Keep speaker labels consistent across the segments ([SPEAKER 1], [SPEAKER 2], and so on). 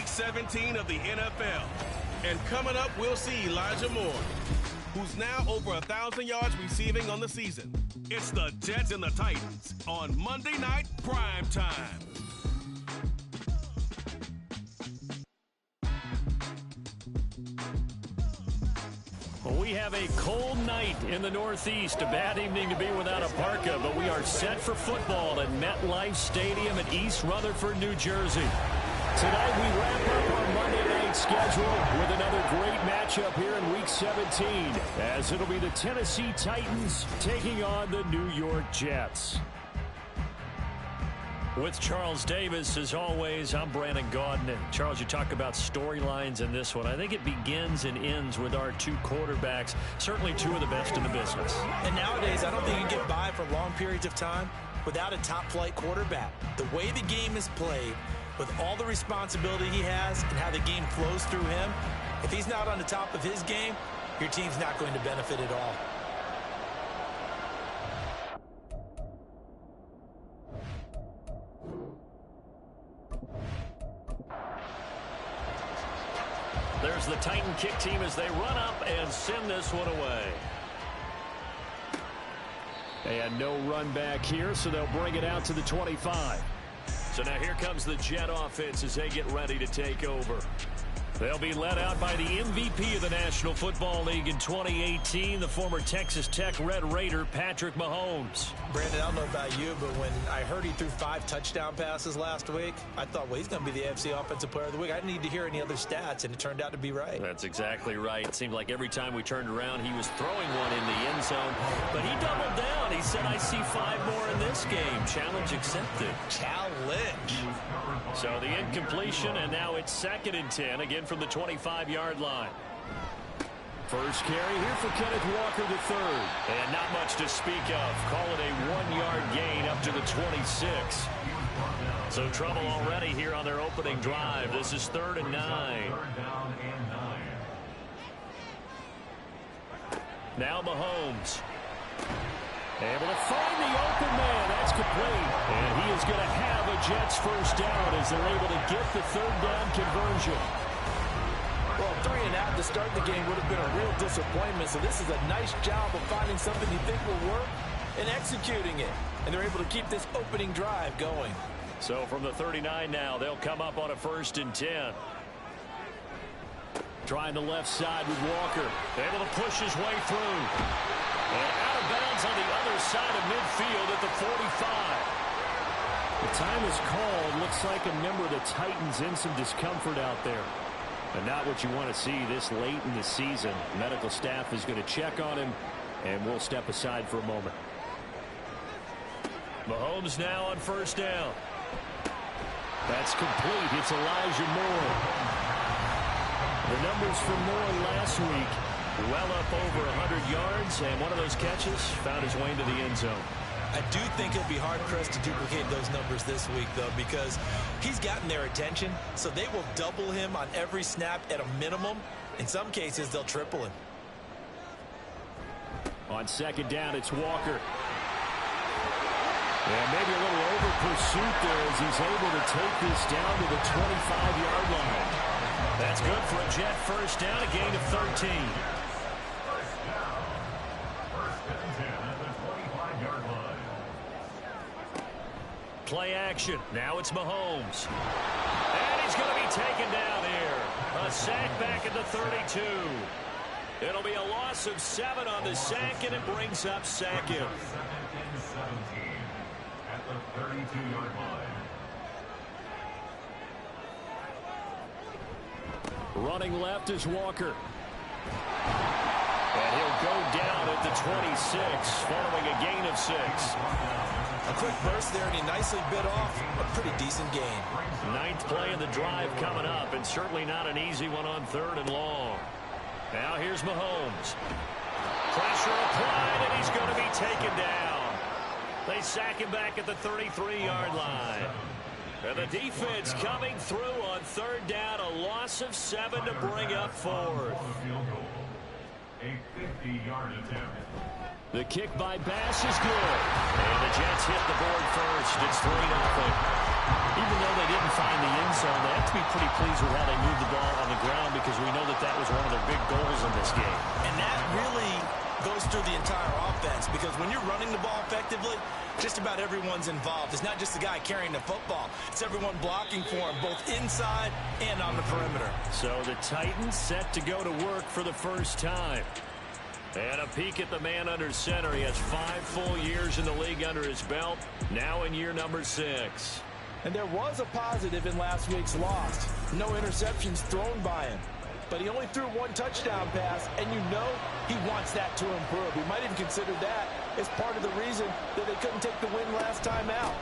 [SPEAKER 1] Week 17 of the NFL. And coming up, we'll see Elijah Moore, who's now over 1,000 yards receiving on the season. It's the Jets and the Titans on Monday Night Prime Time.
[SPEAKER 2] Well, we have a cold night in the Northeast. A bad evening to be without a parka, but we are set for football at MetLife Stadium in East Rutherford, New Jersey. Tonight we wrap up our Monday night schedule with another great matchup here in Week 17, as it'll be the Tennessee Titans taking on the New York Jets. With Charles Davis, as always, I'm Brandon Gaudin. And Charles, you talk about storylines in this one. I think it begins and ends with our two quarterbacks, certainly two of the best in the business.
[SPEAKER 3] And nowadays, I don't think you can get by for long periods of time without a top-flight quarterback. The way the game is played, with all the responsibility he has and how the game flows through him, if he's not on the top of his game, your team's not going to benefit at all.
[SPEAKER 2] There's the Titan kick team as they run up and send this one away. And no run back here, so they'll bring it out to the 25. So now here comes the Jet offense as they get ready to take over. They'll be led out by the MVP of the National Football League in 2018, the former Texas Tech Red Raider, Patrick Mahomes.
[SPEAKER 3] Brandon, I don't know about you, but when I heard he threw 5 touchdown passes last week, I thought, well, he's going to be the AFC Offensive Player of the Week. I didn't need to hear any other stats, and it turned out to be right.
[SPEAKER 2] That's exactly right. It seemed like every time we turned around, he was throwing one in the end zone. But he doubled down. He said, I see 5 more in this game. Challenge accepted.
[SPEAKER 3] Challenge.
[SPEAKER 2] So the incompletion, and now it's 2nd and 10, again from the 25-yard line. First carry here for Kenneth Walker III. And not much to speak of. Call it a 1-yard gain up to the 26. So trouble already here on their opening drive. This is 3rd and 9. Now Mahomes. Able to find the open man. That's complete. And he is going to have a Jets first down as they're able to get the 3rd down conversion.
[SPEAKER 3] Well, 3 and out to start the game would have been a real disappointment. So this is a nice job of finding something you think will work and executing it. And they're able to keep this opening drive going.
[SPEAKER 2] So from the 39 now, they'll come up on a 1st and 10. Trying the left side with Walker. Able to push his way through. And out of bounds on the other side of midfield at the 45.
[SPEAKER 4] The time is called. Looks like a member of the Titans in some discomfort out there. And not what you want to see this late in the season. Medical staff is going to check on him, and we'll step aside for a moment.
[SPEAKER 2] Mahomes now on 1st down. That's complete. It's Elijah Moore. The numbers for Moore last week, well up over 100 yards, and one of those catches found his way into the end zone.
[SPEAKER 3] I do think he'll be hard-pressed to duplicate those numbers this week, though, because he's gotten their attention, so they will double him on every snap at a minimum. In some cases, they'll triple him.
[SPEAKER 4] On 2nd down, it's Walker. And maybe a little over-pursuit there as he's able to take this down to the 25-yard line.
[SPEAKER 2] That's good for a Jet first down, a gain of 13. Play action. Now it's Mahomes. And he's going to be taken down here. A sack back at the 32. It'll be a loss of 7 on the sack, and it brings up 2nd.
[SPEAKER 5] At the 32-yard line.
[SPEAKER 4] Running left is Walker.
[SPEAKER 2] And he'll go down at the 26, following a gain of 6.
[SPEAKER 3] A quick burst there, and he nicely bit off a pretty decent gain.
[SPEAKER 2] 9th play of the drive coming up, and certainly not an easy one on 3rd and long. Now here's Mahomes. Pressure applied, and he's going to be taken down. They sack him back at the 33-yard line. And the defense coming through on 3rd down, a loss of 7 to bring up 4th.
[SPEAKER 5] A 50-yard attempt.
[SPEAKER 2] The kick by Bass is good. And the Jets hit the board first. It's 3-0. Even though they didn't find the end zone, they have to be pretty pleased with how they moved the ball on the ground because we know that that was one of their big goals in this game.
[SPEAKER 3] And that really goes through the entire offense because when you're running the ball effectively, just about everyone's involved. It's not just the guy carrying the football. It's everyone blocking for him, both inside and on the perimeter. So
[SPEAKER 2] the Titans set to go to work for the first time. And a peek at the man under center. He has 5 full years in the league under his belt, now in year number 6.
[SPEAKER 3] And there was a positive in last week's loss. No interceptions thrown by him. But he only threw 1 touchdown pass, and you know he wants that to improve. He might even consider that as part of the reason that they couldn't take the win last time out.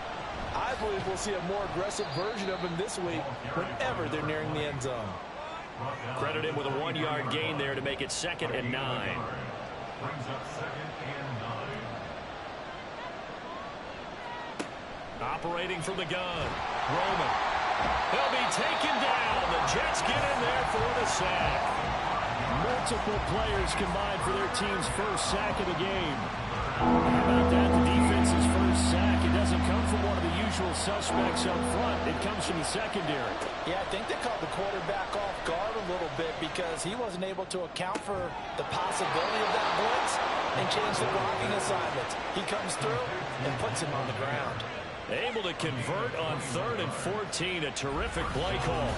[SPEAKER 3] I believe we'll see a more aggressive version of him this week whenever they're nearing the end zone.
[SPEAKER 2] Credit him with a 1-yard gain there to make it 2nd and 9.
[SPEAKER 5] Brings up 2nd and 9.
[SPEAKER 2] Operating from the gun. Roman. He'll be taken down. The Jets get in there for the sack.
[SPEAKER 4] Multiple players combined for their team's first sack of the game. How about that? The defense's first sack. It doesn't come from one of the usual suspects up front. It comes from the secondary.
[SPEAKER 3] Yeah, I think they caught the quarterback off guard a little bit because he wasn't able to account for the possibility of that blitz and change the blocking assignments. He comes through and puts him on the ground.
[SPEAKER 2] Able to convert on 3rd and 14. A terrific play call.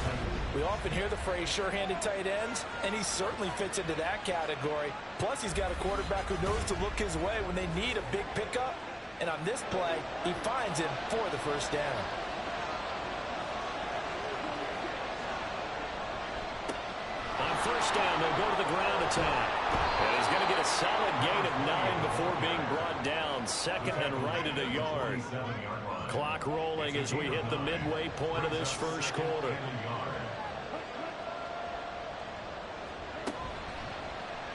[SPEAKER 3] We often hear the phrase sure-handed tight ends, and he certainly fits into that category. Plus, he's got a quarterback who knows to look his way when they need a big pickup. And on this play, he finds him for the first down.
[SPEAKER 2] On first down, they'll go to the ground attack. And he's going to get a solid gain of 9 before being brought down. 2nd and right at a yard. Clock rolling as we hit the midway point of this first quarter.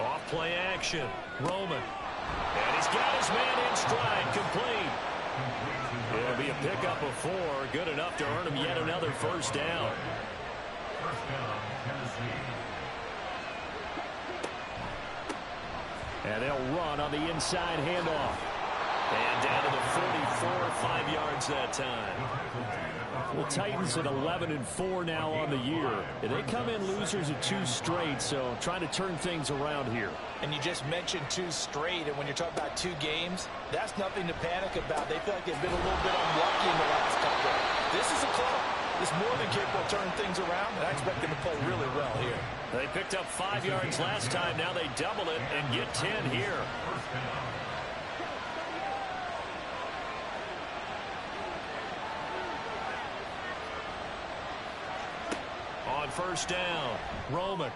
[SPEAKER 2] Off play action. Roman. And he's got his man in stride. Complete. It'll be a pickup of 4. Good enough to earn him yet another first down.
[SPEAKER 5] First down, Tennessee.
[SPEAKER 2] And they'll run on the inside handoff. And down to the 44, 5 yards that time.
[SPEAKER 4] The Titans at 11-4 now on the year. They come in losers at 2 straight, so trying to turn things around here.
[SPEAKER 3] And you just mentioned 2 straight, and when you're talking about 2 games, that's nothing to panic about. They feel like they've been a little bit unlucky in the last couple. This is a club that's more than capable of turning things around, and I expect them to play really well here.
[SPEAKER 2] They picked up 5 yards last time. Now they double it and get 10 here. On first down, Roman.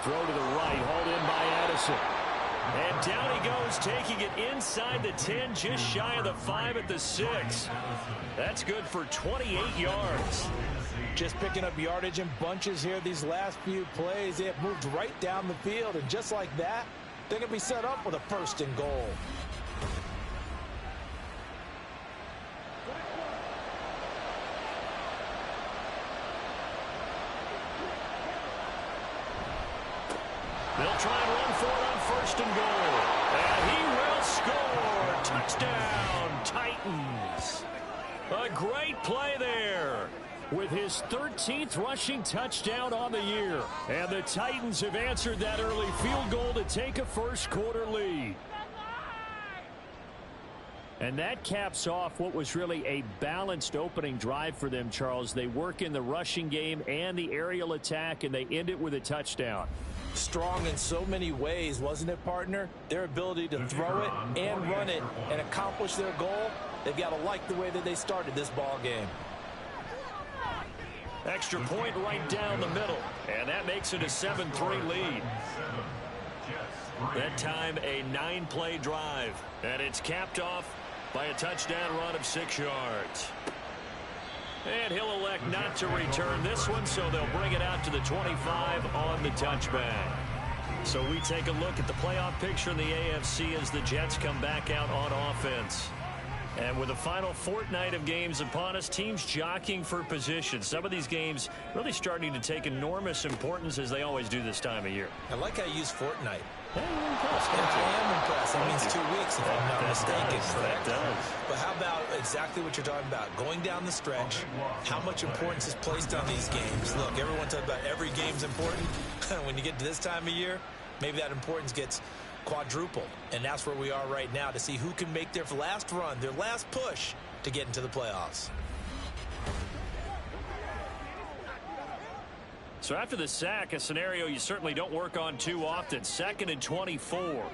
[SPEAKER 2] Throw to the right, hauled in by Addison. And down he goes, taking it inside the 10, just shy of the 5 at the 6. That's good for 28 yards.
[SPEAKER 3] Just picking up yardage in bunches here these last few plays. They have moved right down the field, and just like that, they're going to be set up with a 1st and goal.
[SPEAKER 2] They'll try and run for it on 1st and goal. And he will score. Touchdown, Titans. A great play there. With his 13th rushing touchdown on the year. And the Titans have answered that early field goal to take a first quarter lead.
[SPEAKER 4] And that caps off what was really a balanced opening drive for them, Charles. They work in the rushing game and the aerial attack, and they end it with a touchdown.
[SPEAKER 3] Strong in so many ways, wasn't it, partner? Their ability to throw it and run it and accomplish their goal, they've got to like the way that they started this ball game.
[SPEAKER 2] Extra point right down the middle. And that makes it a 7-3 lead. That time a 9-play drive. And it's capped off by a touchdown run of 6 yards. And he'll elect not to return this one, so they'll bring it out to the 25 on the touchback. So we take a look at the playoff picture in the AFC as the Jets come back out on offense. And with the final fortnight of games upon us, teams jockeying for position. Some of these games really starting to take enormous importance as they always do this time of year.
[SPEAKER 3] I like how you use fortnight.
[SPEAKER 2] Hey, you're impressed,
[SPEAKER 3] Yeah,
[SPEAKER 2] aren't you?
[SPEAKER 3] I am impressed. That means 2 weeks, if I'm not mistaken.
[SPEAKER 2] That does.
[SPEAKER 3] But how about exactly what you're talking about? Going down the stretch, how much importance is placed on these games? Look, everyone talks about every game's important. When you get to this time of year, maybe that importance gets quadrupled. And that's where we are right now, to see who can make their last run, their last push to get into the playoffs.
[SPEAKER 2] So after the sack, a scenario you certainly don't work on too often. 2nd and 24.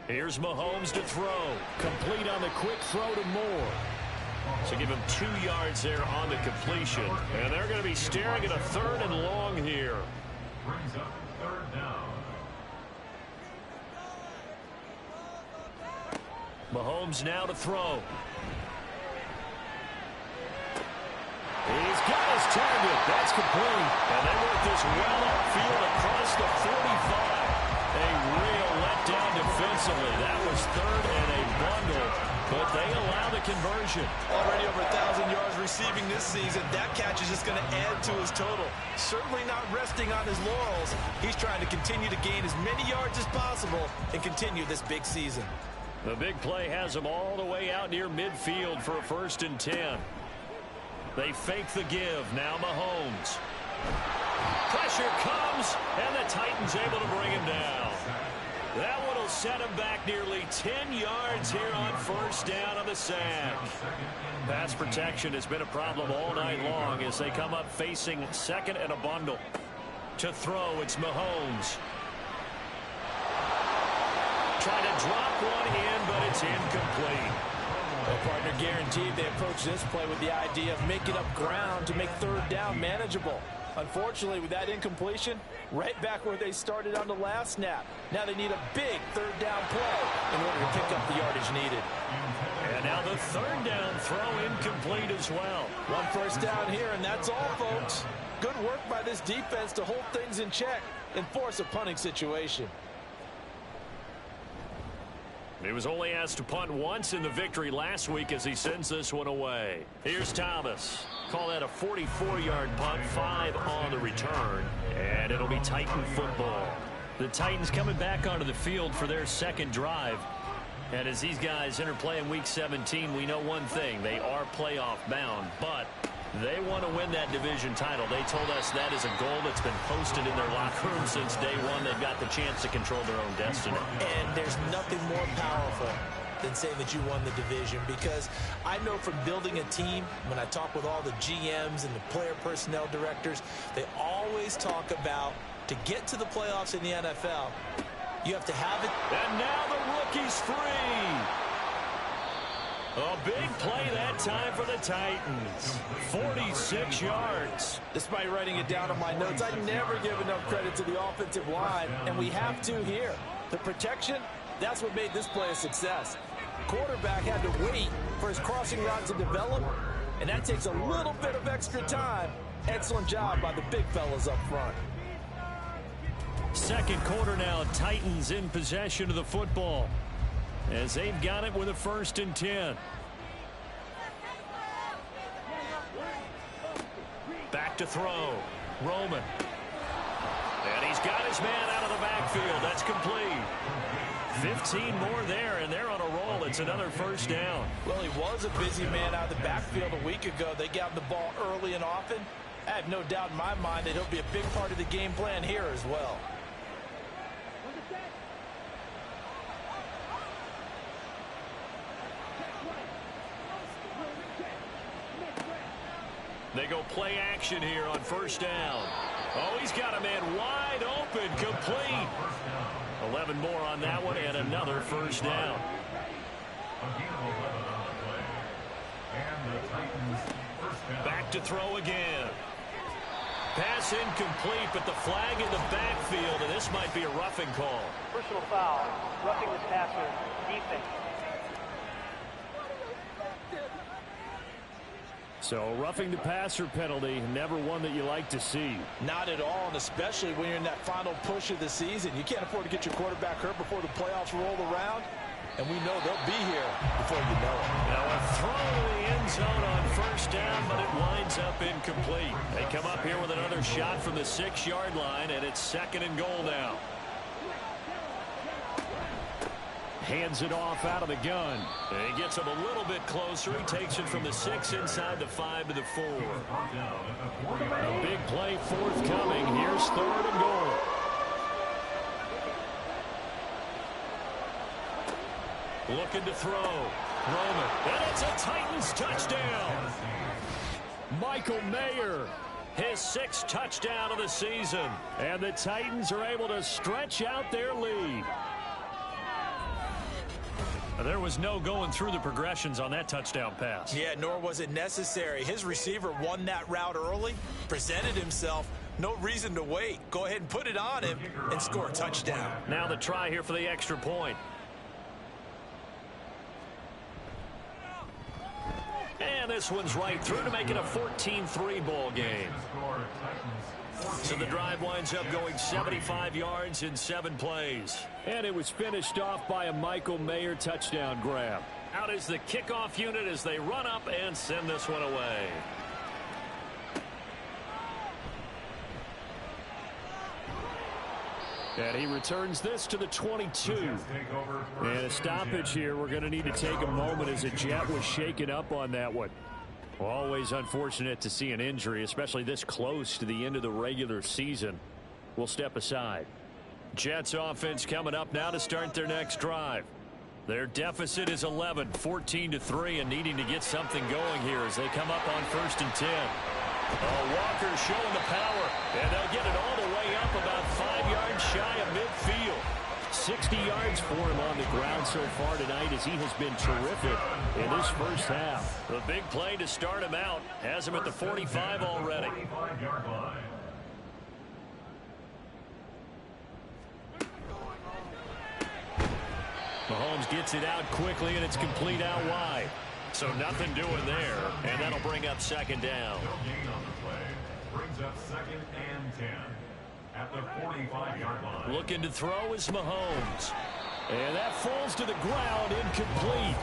[SPEAKER 2] Here's Mahomes to throw. Complete on the quick throw to Moore. So give him 2 yards there on the completion. And they're going to be staring at a 3rd and long here.
[SPEAKER 5] Brings up 3rd down.
[SPEAKER 2] Mahomes now to throw. He's got his target. That's complete. And they work this well upfield across the 45. A real letdown defensively. That was 3rd and a bundle, but they allow the conversion.
[SPEAKER 3] Already over 1,000 yards receiving this season. That catch is just going to add to his total. Certainly not resting on his laurels. He's trying to continue to gain as many yards as possible and continue this big season.
[SPEAKER 2] The big play has him all the way out near midfield for a 1st and 10. They fake the give. Now Mahomes. Pressure comes, and the Titans able to bring him down. That one will set him back nearly 10 yards here on 1st down on the sack. Pass protection has been a problem all night long as they come up facing 2nd and a bundle. To throw, it's Mahomes. Trying to drop one in, but it's incomplete.
[SPEAKER 3] Well, partner, guaranteed they approach this play with the idea of making up ground to make 3rd down manageable. Unfortunately, with that incompletion, right back where they started on the last snap. Now they need a big 3rd down play in order to pick up the yardage needed.
[SPEAKER 2] And now the 3rd down throw incomplete as well.
[SPEAKER 3] 1 first down here, and that's all, folks. Good work by this defense to hold things in check and force a punting situation.
[SPEAKER 2] He was only asked to punt once in the victory last week as he sends this one away. Here's Thomas. Call that a 44-yard punt, 5 on the return, and it'll be Titan football. The Titans coming back onto the field for their 2nd drive. And as these guys interplay in Week 17, we know one thing. They are playoff bound, but they want to win that division title. They told us that is a goal that's been posted in their locker room since day one. They've got the chance to control their own destiny.
[SPEAKER 3] And there's nothing more powerful than saying that you won the division, because I know from building a team, when I talk with all the GMs and the player personnel directors, they always talk about, to get to the playoffs in the NFL, you have to have it.
[SPEAKER 2] And now the rookie's free. A big play that time for the Titans. 46 yards.
[SPEAKER 3] Despite writing it down on my notes, I never give enough credit to the offensive line, and we have to here. The protection, that's what made this play a success. Quarterback had to wait for his crossing route to develop, and that takes a little bit of extra time. Excellent job by the big fellas up front.
[SPEAKER 2] 2nd quarter now, Titans in possession of the football, as they've got it with a 1st and 10. Back to throw. Roman. And he's got his man out of the backfield. That's complete. 15 more there, and they're on a roll. It's another 1st down.
[SPEAKER 3] Well, he was a busy man out of the backfield a week ago. They got him the ball early and often. I have no doubt in my mind that he'll be a big part of the game plan here as well.
[SPEAKER 2] They go play action here on 1st down. Oh, he's got a man wide open, complete. 11 more on that one, and another 1st down. Back to throw again. Pass incomplete, but the flag in the backfield, and this might be a roughing call.
[SPEAKER 6] Personal foul, roughing the passer, defense.
[SPEAKER 4] So roughing the passer penalty, never one that you like to see.
[SPEAKER 3] Not at all, and especially when you're in that final push of the season. You can't afford to get your quarterback hurt before the playoffs roll around, and we know they'll be here before you know it.
[SPEAKER 2] Now a throw to the end zone on 1st down, but it winds up incomplete. They come up here with another shot from the 6-yard line, and it's 2nd and goal now. Hands it off out of the gun. He gets him a little bit closer. He takes it from the 6 inside the 5 to the 4. A big play forthcoming. Here's 3rd and goal. Looking to throw. Roman. And it's a Titans touchdown. Michael Mayer, his 6th touchdown of the season. And the Titans are able to stretch out their lead. There was no going through the progressions on that touchdown pass.
[SPEAKER 3] Yeah, nor was it necessary. His receiver won that route early, presented himself. No reason to wait. Go ahead and put it on him and score a touchdown.
[SPEAKER 2] Now the try here for the extra point. And this one's right through to make it a 14-3 ball game. So the drive winds up going 75 yards in 7 plays.
[SPEAKER 4] And it was finished off by a Michael Mayer touchdown grab.
[SPEAKER 2] Out is the kickoff unit as they run up and send this one away.
[SPEAKER 4] And he returns this to the 22. And a stoppage here. We're going to need to take a moment as a Jet was shaken up on that one. Always unfortunate to see an injury, especially this close to the end of the regular season. We'll step aside.
[SPEAKER 2] Jets offense coming up now to start their next drive. Their deficit is 11, 14-3, and needing to get something going here as they come up on 1st and 10. Walker showing the power, and they'll get it all the way up about 5 yards shy of midfield.
[SPEAKER 4] 60 yards for him on the ground so far tonight as he has been terrific in this first half.
[SPEAKER 2] The big play to start him out has him at the 45 already. Mahomes gets it out quickly, and it's complete out wide. So nothing doing there, and that'll bring up 2nd down.
[SPEAKER 5] Brings up 2nd and 10 at the 45-yard line.
[SPEAKER 2] Looking to throw is Mahomes.
[SPEAKER 4] And that falls to the ground, incomplete.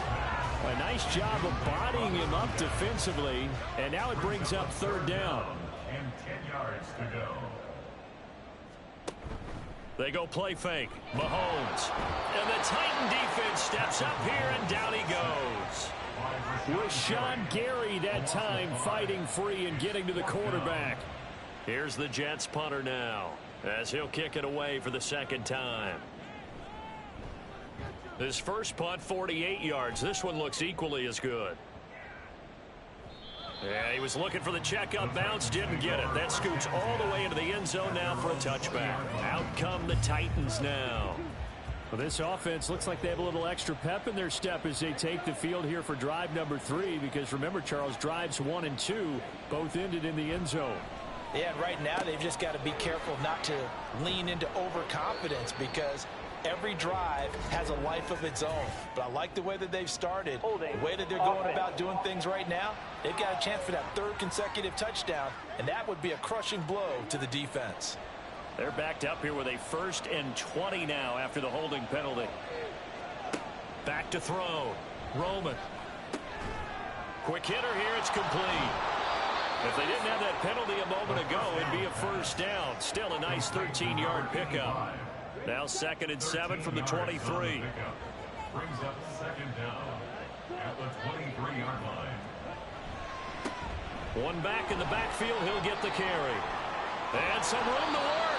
[SPEAKER 4] A nice job of bodying him up defensively, and now it brings up 3rd down.
[SPEAKER 5] And 10 yards to go.
[SPEAKER 2] They go play fake. Mahomes. And the Titan defense steps up here, and down he goes.
[SPEAKER 4] Rashawn Gary that time fighting free and getting to the quarterback.
[SPEAKER 2] Here's the Jets punter now as he'll kick it away for the 2nd time. His first punt, 48 yards. This one looks equally as good. Yeah, he was looking for the checkup bounce, didn't get it. That scoots all the way into the end zone now for a touchback. Out come the Titans now.
[SPEAKER 4] Well, this offense looks like they have a little extra pep in their step as they take the field here for drive number 3, because remember, Charles, drives 1 and 2 both ended in the end zone.
[SPEAKER 3] Yeah, and right now they've just got to be careful not to lean into overconfidence, because every drive has a life of its own. But I like the way that they've started, the way that they're going about doing things right now. They've got a chance for that 3rd consecutive touchdown, and that would be a crushing blow to the defense.
[SPEAKER 2] They're backed up here with a 1st and 20 now after the holding penalty. Back to throw. Roman. Quick hitter here. It's complete. If they didn't have that penalty a moment ago, it'd be a 1st down. Still a nice 13-yard pickup. Now 2nd and 7 from the 23.
[SPEAKER 5] Brings up 2nd down at the 23-yard line.
[SPEAKER 2] One back in the backfield. He'll get the carry. And some room to work.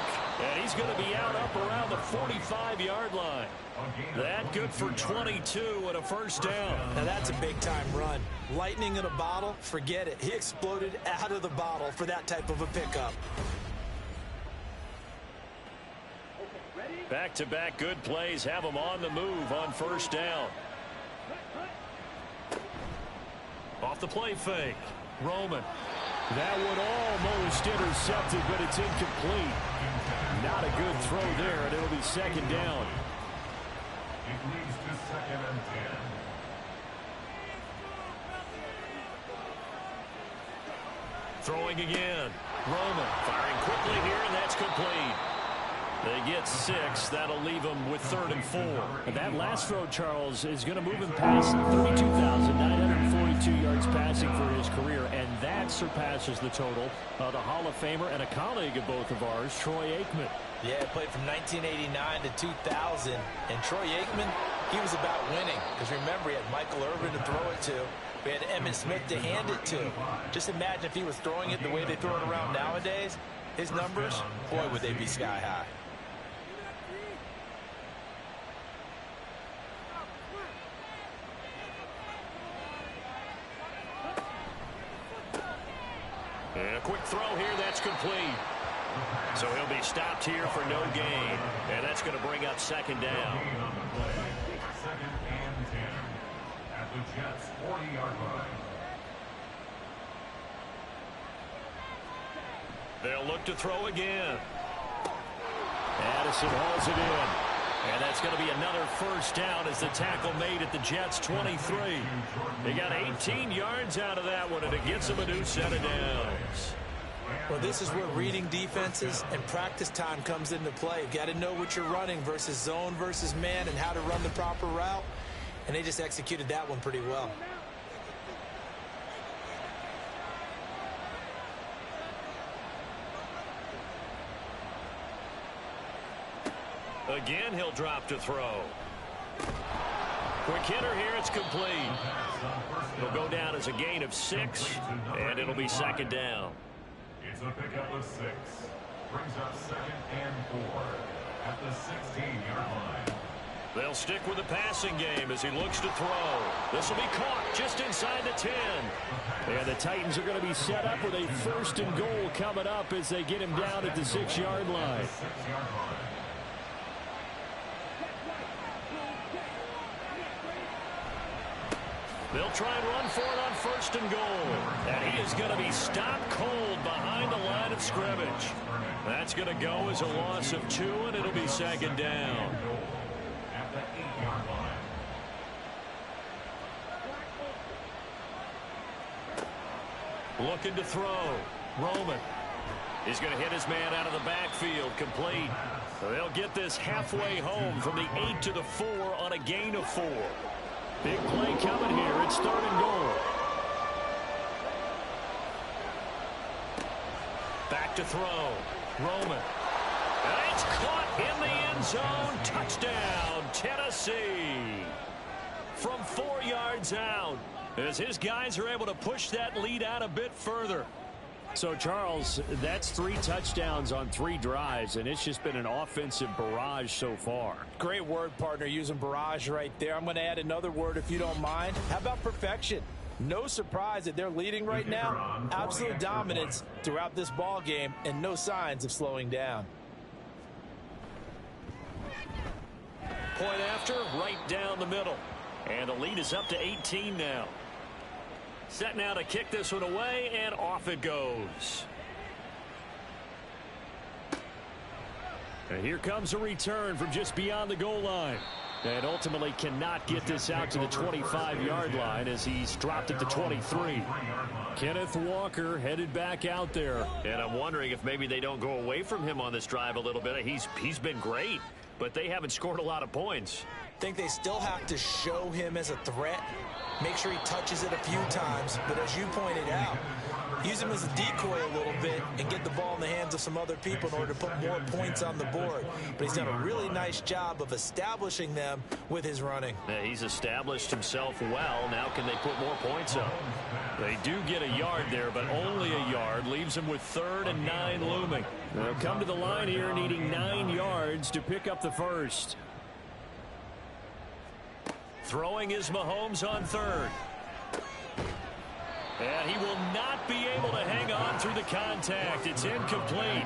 [SPEAKER 2] And he's going to be out up around the 45-yard line. That good for 22 and a 1st down.
[SPEAKER 3] Now that's a big-time run. Lightning in a bottle, forget it. He exploded out of the bottle for that type of a pickup.
[SPEAKER 2] Back-to-back good plays have him on the move on 1st down. Off the play fake. Roman.
[SPEAKER 4] That one almost intercepted, but it's incomplete. Not a good throw there, and it'll be 2nd down.
[SPEAKER 5] It leads to 2nd and 10.
[SPEAKER 2] Throwing again. Roman firing quickly here, and that's complete. They get 6. That'll leave them with 3rd and 4.
[SPEAKER 4] And that last throw, Charles, is going to move him past 32,942 yards passing for his career, and that surpasses the total of the Hall of Famer and a colleague of both of ours, Troy Aikman.
[SPEAKER 3] Yeah, played from 1989 to 2000, and Troy Aikman, he was about winning. Because remember, he had Michael Irvin to throw it to. We had Emmitt Smith to hand it to. Just imagine if he was throwing it the way they throw it around nowadays. His numbers, boy, would they be sky high.
[SPEAKER 2] And a quick throw here, that's complete. So he'll be stopped here for no gain. And that's going to bring up second down.
[SPEAKER 5] Second and 10 at the Jets' 40-yard line.
[SPEAKER 2] They'll look to throw again. Addison hauls it in. And that's going to be another first down as the tackle made at the Jets' 23. They got 18 yards out of that one, and it gets them a new set of downs.
[SPEAKER 3] Well, this is where reading defenses and practice time comes into play. You've got to know what you're running versus zone versus man and how to run the proper route. And they just executed that one pretty well.
[SPEAKER 2] Again, he'll drop to throw. Quick hitter here, it's complete. He'll go down as a gain of 6, and it'll be second down.
[SPEAKER 5] It's a pickup of 6. Brings up second and 4 at the 16-yard line.
[SPEAKER 2] They'll stick with the passing game as he looks to throw. This will be caught just inside the 10.
[SPEAKER 4] And the Titans are going to be set up with a first and goal coming up as they get him down at the 6-yard line.
[SPEAKER 2] They'll try and run for it on first and goal. And he is going to be stopped cold behind the line of scrimmage. That's going to go as a loss of 2, and it'll be second down.
[SPEAKER 5] At the 8-yard line.
[SPEAKER 2] Looking to throw. Roman. He's going to hit his man out of the backfield. Complete. They'll get this halfway home from the 8 to the 4 on a gain of 4.
[SPEAKER 4] Big play coming here. It's third and goal.
[SPEAKER 2] Back to throw. Roman. And it's caught in the end zone. Touchdown, Tennessee. From 4 yards out, as his guys are able to push that lead out a bit further.
[SPEAKER 4] So, Charles, that's 3 touchdowns on 3 drives, and it's just been an offensive barrage so far.
[SPEAKER 3] Great word, partner, using barrage right there. I'm going to add another word if you don't mind. How about perfection? No surprise that they're leading right now. Absolute dominance throughout this ball game and no signs of slowing down.
[SPEAKER 2] Point after, right down the middle. And the lead is up to 18 now. Set now to kick this one away, and off it goes.
[SPEAKER 4] And here comes a return from just beyond the goal line. And ultimately cannot get this out to the 25-yard line as he's dropped it to 23. Kenneth Walker headed back out there.
[SPEAKER 2] And I'm wondering if maybe they don't go away from him on this drive a little bit. He's been great, but they haven't scored a lot of points.
[SPEAKER 3] I think they still have to show him as a threat. Make sure he touches it a few times. But as you pointed out, use him as a decoy a little bit and get the ball in the hands of some other people in order to put more points on the board. But he's done a really nice job of establishing them with his running.
[SPEAKER 2] Yeah, he's established himself well. Now can they put more points up? They do get a yard there, but only a yard. Leaves them with 3rd and 9 looming.
[SPEAKER 4] They'll come to the line here needing 9 yards to pick up the first.
[SPEAKER 2] Throwing is Mahomes on 3rd. And he will not be able to hang on through the contact. It's incomplete.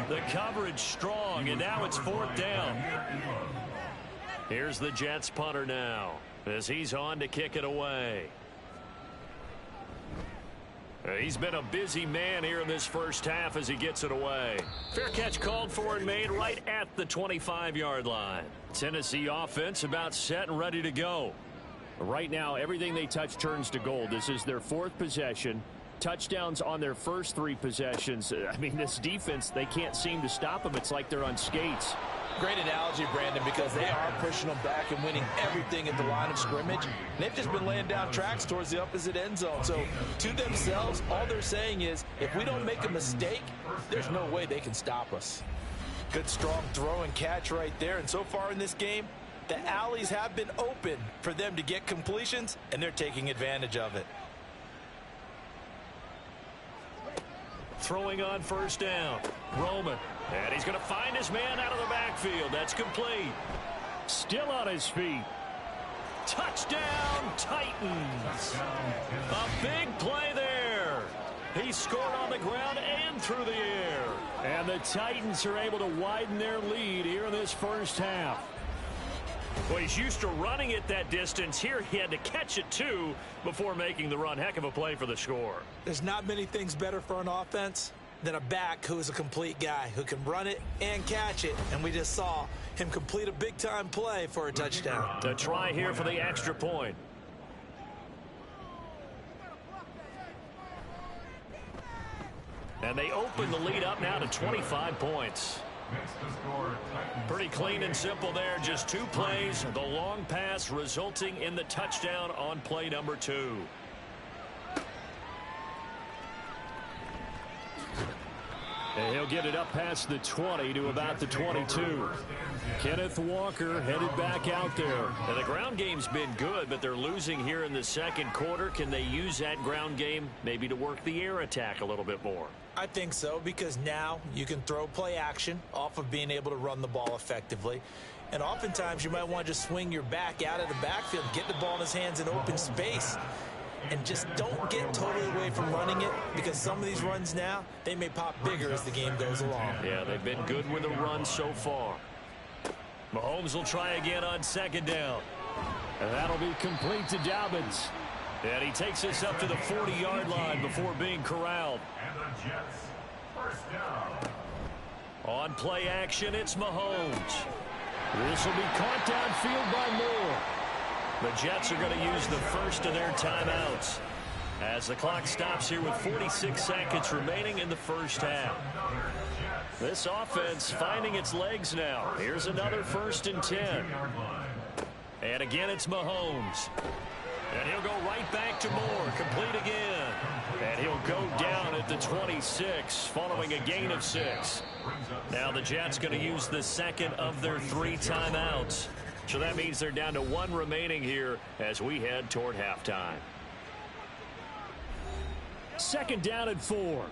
[SPEAKER 2] The coverage strong, and now it's 4th down. Here's the Jets punter now as he's on to kick it away. He's been a busy man here in this first half as he gets it away. Fair catch called for and made right at the 25-yard line. Tennessee offense about set and ready to go.
[SPEAKER 4] Right now, everything they touch turns to gold. This is their 4th possession. Touchdowns on their first 3 possessions. I mean, this defense, they can't seem to stop them. It's like they're on skates.
[SPEAKER 3] Great analogy, Brandon, because they are pushing them back and winning everything at the line of scrimmage. And they've just been laying down tracks towards the opposite end zone. So to themselves, all they're saying is, if we don't make a mistake, there's no way they can stop us. Good, strong throw and catch right there. And so far in this game, The alleys have been open for them to get completions, and they're taking advantage of it.
[SPEAKER 2] Throwing on first down. Roman. And he's going to find his man out of the backfield. That's complete. Still on his feet. Touchdown, Titans. A big play there. He scored on the ground and through the air. And the Titans are able to widen their lead here in this first half. Well, he's used to running it that distance. Here he had to catch it, too, before making the run. Heck of a play for the score.
[SPEAKER 3] There's not many things better for an offense than a back who is a complete guy who can run it and catch it. And we just saw him complete a big-time play for a touchdown.
[SPEAKER 2] To try here for the extra point. And they open the lead up now to 25 points. Pretty clean and simple there. Just 2 plays. The long pass resulting in the touchdown on play number 2. And he'll get it up past the 20 to about the 22. Kenneth Walker headed back out there. Now, the ground game's been good, but they're losing here in the second quarter. Can they use that ground game maybe to work the air attack a little bit more?
[SPEAKER 3] I think so, because now you can throw play action off of being able to run the ball effectively. And oftentimes you might want to just swing your back out of the backfield, get the ball in his hands in open space, and just don't get totally away from running it, because some of these runs now, they may pop bigger as the game goes along.
[SPEAKER 2] Yeah, they've been good with the run so far. Mahomes will try again on second down.
[SPEAKER 4] And that'll be complete to Dobbins.
[SPEAKER 2] And he takes us up to the 40-yard line before being corralled.
[SPEAKER 5] And the Jets, first down.
[SPEAKER 2] On play action, it's Mahomes.
[SPEAKER 4] This will be caught downfield by Moore.
[SPEAKER 2] The Jets are going to use the first of their timeouts as the clock stops here with 46 seconds remaining in the first half. This offense finding its legs now. Here's another 1st and 10. And again, it's Mahomes. And he'll go right back to Moore. Complete again. And he'll go down at the 26 following a gain of 6. Now the Jets going to use the second of their 3 timeouts. So that means they're down to 1 remaining here as we head toward halftime.
[SPEAKER 4] Second down and 4.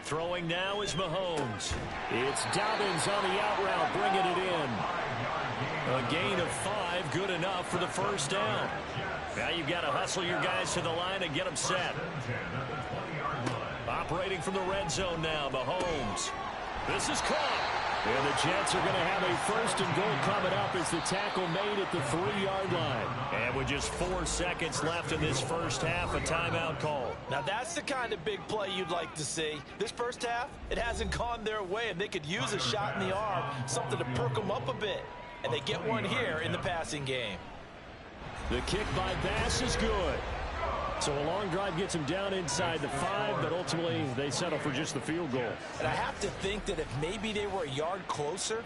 [SPEAKER 2] Throwing now is Mahomes.
[SPEAKER 4] It's Dobbins on the out route, bringing it in.
[SPEAKER 2] A gain of 5, good enough for the first down. Now you've got to hustle your guys to the line and get them set. Operating from the red zone now, Mahomes. This is caught.
[SPEAKER 4] And the Jets are going to have a 1st and goal coming up as the tackle made at the 3-yard line.
[SPEAKER 2] And with just 4 seconds left in this first half, a timeout call.
[SPEAKER 3] Now that's the kind of big play you'd like to see. This first half, it hasn't gone their way, and they could use a shot in the arm, something to perk them up a bit. And they get one here in the passing game.
[SPEAKER 4] The kick by Bass is good. So a long drive gets them down inside the 5, but ultimately they settle for just the field goal.
[SPEAKER 3] And I have to think that if maybe they were a yard closer,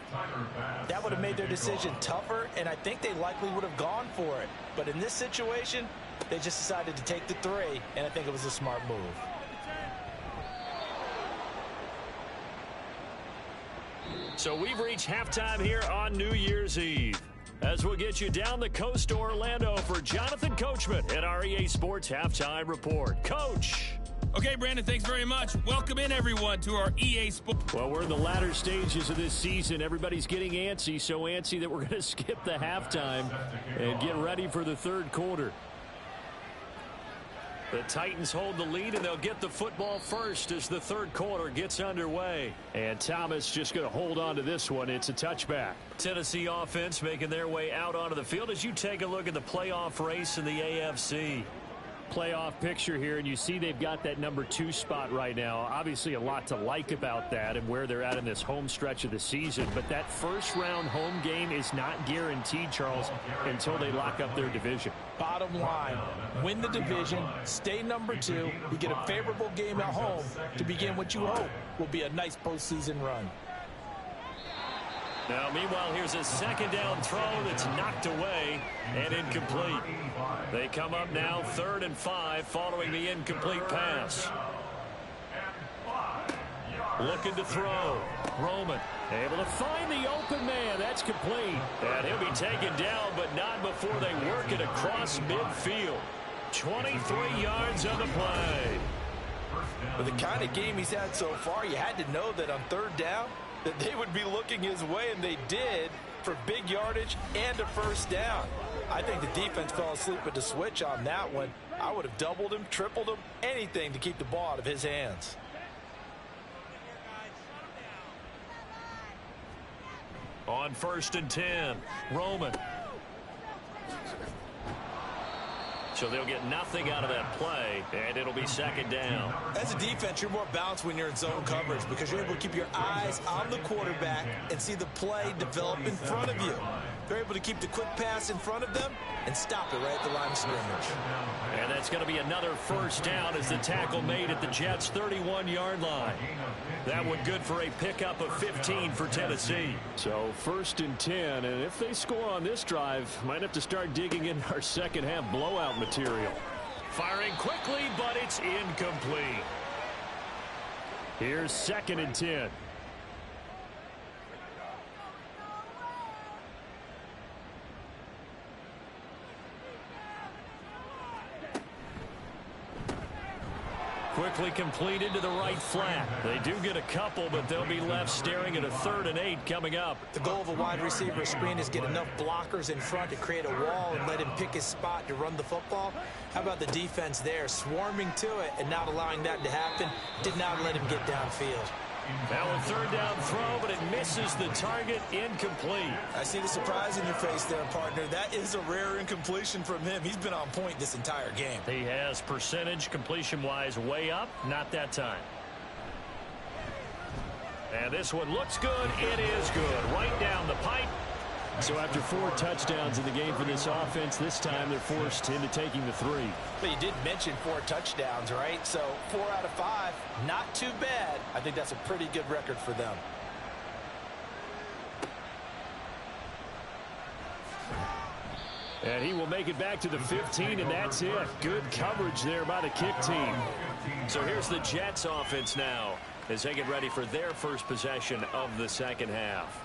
[SPEAKER 3] that would have made their decision tougher, and I think they likely would have gone for it. But in this situation, they just decided to take the 3, and I think it was a smart move.
[SPEAKER 2] So we've reached halftime here on New Year's Eve. As we'll get you down the coast to Orlando for Jonathan Coachman at our EA Sports Halftime Report. Coach.
[SPEAKER 7] Okay, Brandon, thanks very much. Welcome in, everyone, to our EA Sports.
[SPEAKER 4] Well, we're in the latter stages of this season. Everybody's getting antsy, so antsy that we're going to skip the halftime and get ready for the third quarter.
[SPEAKER 2] The Titans hold the lead, and they'll get the football first as the third quarter gets underway.
[SPEAKER 4] And Thomas just going to hold on to this one. It's a touchback.
[SPEAKER 2] Tennessee offense making their way out onto the field as you take a look at the playoff race in the AFC.
[SPEAKER 4] Playoff picture here, and you see they've got that number 2 spot right now. Obviously a lot to like about that and where they're at in this home stretch of the season, but that first round home game is not guaranteed, Charles, until they lock up their division.
[SPEAKER 3] Bottom line, win the division, stay number 2, you get a favorable game at home to begin what you hope will be a nice postseason run.
[SPEAKER 2] Now, meanwhile, here's a second down throw that's knocked away and incomplete. They come up now 3rd and 5 following the incomplete pass. Looking to throw. Roman able to find the open man. That's complete. And he'll be taken down, but not before they work it across midfield. 23 yards on the play.
[SPEAKER 3] With the kind of game he's had so far, you had to know that on third down that they would be looking his way, and they did, for big yardage and a first down. I think the defense fell asleep with the switch on that one. I would have doubled him, tripled him, anything to keep the ball out of his hands.
[SPEAKER 2] On 1st and 10, Roman. So they'll get nothing out of that play, and it'll be 2nd down.
[SPEAKER 3] As a defense, you're more balanced when you're in zone coverage because you're able to keep your eyes on the quarterback and see the play develop in front of you. They're able to keep the quick pass in front of them and stop it right at the line of scrimmage.
[SPEAKER 2] And that's going to be another first down as the tackle made at the Jets' 31-yard line. That one good for a pickup of 15 for Tennessee.
[SPEAKER 4] So 1st and 10, and if they score on this drive, might have to start digging in our second-half blowout material.
[SPEAKER 2] Firing quickly, but it's incomplete.
[SPEAKER 4] Here's 2nd and 10.
[SPEAKER 2] Quickly completed to the right flat. They do get a couple, but they'll be left staring at a 3rd and 8 coming up.
[SPEAKER 3] The goal of a wide receiver screen is get enough blockers in front to create a wall and let him pick his spot to run the football. How about the defense there, swarming to it and not allowing that to happen? Did not let him get downfield.
[SPEAKER 2] Now a 3rd down throw, but it misses the target. Incomplete.
[SPEAKER 3] I see the surprise in your face there, partner. That is a rare incompletion from him. He's been on point this entire game.
[SPEAKER 2] He has percentage completion-wise way up. Not that time. And this one looks good. It is good. Right down the pipe.
[SPEAKER 4] So after 4 touchdowns in the game for this offense, this time they're forced into taking the 3.
[SPEAKER 3] But you did mention 4 touchdowns, right? So 4 out of 5, not too bad. I think that's a pretty good record for them.
[SPEAKER 4] And he will make it back to the 15, and that's it. Good coverage there by the kick team.
[SPEAKER 2] So here's the Jets offense now as they get ready for their first possession of the second half.